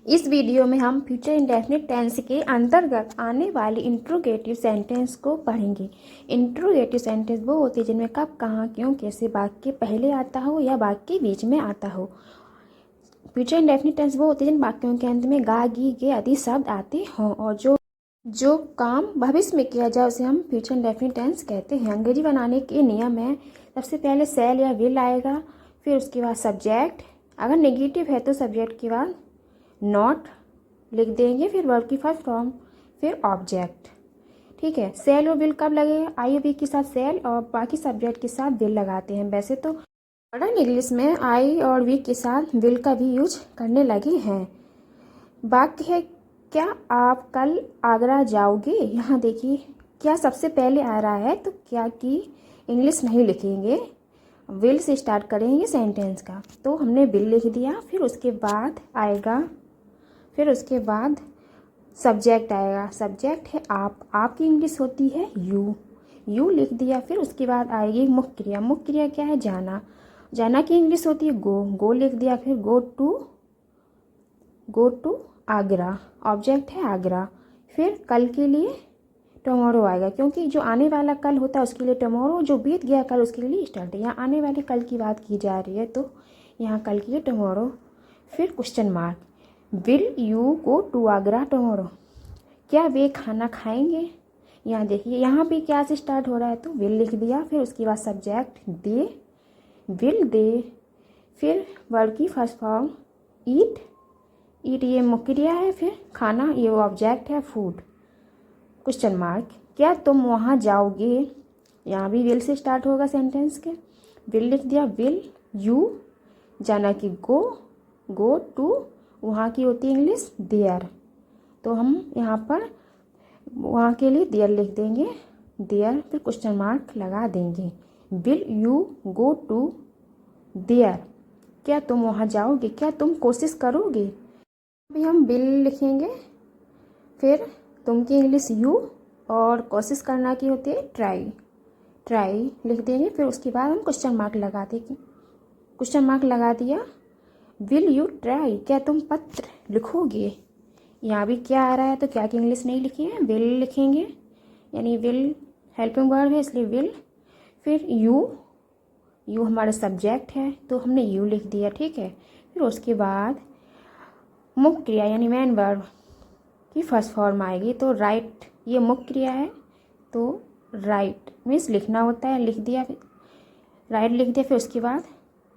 इस वीडियो में हम फ्यूचर इंडेफिनिट टेंस के अंतर्गत आने वाली इंट्रोगेटिव सेंटेंस को पढ़ेंगे। इंट्रोगेटिव सेंटेंस वो होते हैं जिनमें कब, कहाँ, क्यों, कैसे वाक्य पहले आता हो या वाक्य बीच में आता हो। फ्यूचर इंडेफिनिट टेंस वो होते हैं जिन वाक्यों के अंत में गा, गी, गे आदि शब्द आते हों और जो काम भविष्य में किया जाए उसे हम फ्यूचर इंडेफिनिट टेंस कहते हैं। अंग्रेजी बनाने के नियम है, सबसे पहले शैल या विल आएगा, फिर उसके बाद सब्जेक्ट, अगर नेगेटिव है तो सब्जेक्ट के बाद नॉट लिख देंगे, फिर वर्ब की फर्स्ट फॉर्म, फिर ऑब्जेक्ट। ठीक है, सेल और विल कब लगेगा? आई और वी के साथ सेल और बाकी सब्जेक्ट के साथ विल लगाते हैं। वैसे तो मॉडर्न इंग्लिश में आई और वी के साथ विल का भी यूज करने लगे हैं। वाक्य है, क्या आप कल आगरा जाओगे? यहाँ देखिए क्या सबसे पहले आ रहा है, तो क्या की इंग्लिश नहीं लिखेंगे, विल से स्टार्ट करेंगे सेंटेंस का। तो हमने विल लिख दिया, फिर उसके बाद आएगा, फिर उसके बाद सब्जेक्ट आएगा। सब्जेक्ट है आप, आपकी इंग्लिश होती है यू लिख दिया। फिर उसके बाद आएगी मुख्य क्रिया। मुख्य क्रिया क्या है? जाना, जाना की इंग्लिश होती है गो लिख दिया। फिर गो टू आगरा, ऑब्जेक्ट है आगरा। फिर कल के लिए टुमारो आएगा, क्योंकि जो आने वाला कल होता है उसके लिए टुमारो, जो बीत गया कल उसके लिए स्टार्ट है। यहाँ आने वाले कल की बात की जा रही है तो यहाँ कल के लिए टुमारो। फिर question mark, will you go to Agra tomorrow? क्या वे खाना खाएंगे? यहाँ देखिए यहाँ भी क्या से स्टार्ट हो रहा है, तो विल लिख दिया। फिर उसके बाद सब्जेक्ट दे, विल दे। फिर वर्ब की फर्स्ट फॉर्म ईट ये मुख्य क्रिया है। फिर खाना ये ऑब्जेक्ट है फूड। क्वेश्चन मार्क, क्या तुम वहाँ जाओगे? यहाँ भी विल से स्टार्ट होगा सेंटेंस के। विल लिख दिया, विल यू, जाना की गो टू, वहाँ की होती है इंग्लिश देयर, तो हम यहाँ पर वहाँ के लिए देयर लिख देंगे, देयर। फिर क्वेश्चन मार्क लगा देंगे। Will you go to there? क्या तुम वहाँ जाओगे? क्या तुम कोशिश करोगे? अभी हम विल लिखेंगे, फिर तुम की इंग्लिश यू और कोशिश करना की होती है ट्राई लिख देंगे। फिर उसके बाद हम क्वेश्चन मार्क लगा देंगे। क्वेश्चन मार्क लगा दिया, विल यू ट्राई? क्या तुम पत्र लिखोगे? यहाँ भी क्या आ रहा है, तो क्या की इंग्लिश नहीं लिखी है, विल लिखेंगे, यानी विल हेल्पिंग वर्ब है इसलिए विल। फिर यू हमारा सब्जेक्ट है तो हमने यू लिख दिया। ठीक है, फिर उसके बाद मुख्य क्रिया यानी मेन वर्ब की फर्स्ट फॉर्म आएगी, तो राइट ये मुख्य क्रिया है, तो राइट मीन्स लिखना होता है, लिख दिया, राइट लिख दिया। फिर उसके बाद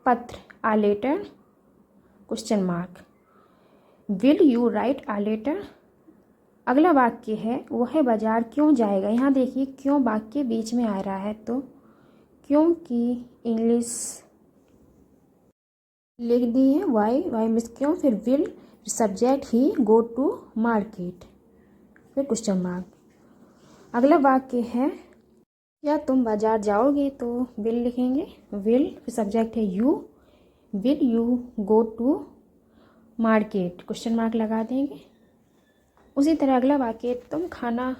पत्र, a letter, question mark, will you write a letter? अगला वाक्य है वो है बाजार क्यों जाएगा? यहाँ देखिए क्यों वाक्य बीच में आ रहा है, तो क्यों की इंग्लिश लिख दी है वाई मीन्स क्यों। फिर will subject he go to market, फिर क्वेश्चन मार्क। अगला वाक्य है क्या तुम बाजार जाओगे? तो विल लिखेंगे, विल, फिर सब्जेक्ट है you, will you go to market, question mark लगा देंगे। उसी तरह अगला वाक्य तुम खाना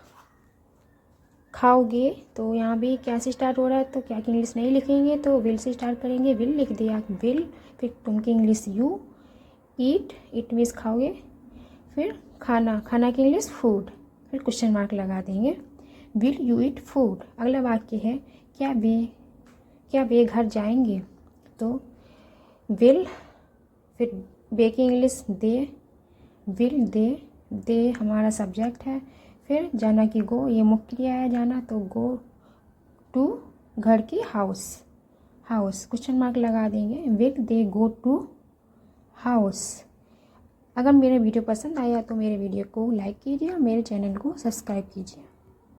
खाओगे, तो यहाँ भी क्या से स्टार्ट हो रहा है, तो क्या की इंग्लिश नहीं लिखेंगे, तो विल से स्टार्ट करेंगे, विल लिख दिया, विल। फिर तुम की इंग्लिश यू, इट मीन्स खाओगे। फिर खाना की इंग्लिश फूड, फिर क्वेश्चन मार्क लगा देंगे, विल यू ईट फूड। अगला वाक्य है क्या वे घर जाएंगे? तो विल, फिर वे की इंग्लिश दे, विल दे हमारा सब्जेक्ट है। फिर जाना की गो ये मुख्य क्रिया है जाना, तो गो टू घर की हाउस, क्वेश्चन मार्क लगा देंगे, will they go to house. अगर मेरा वीडियो पसंद आया तो मेरे वीडियो को लाइक कीजिए और मेरे चैनल को सब्सक्राइब कीजिए।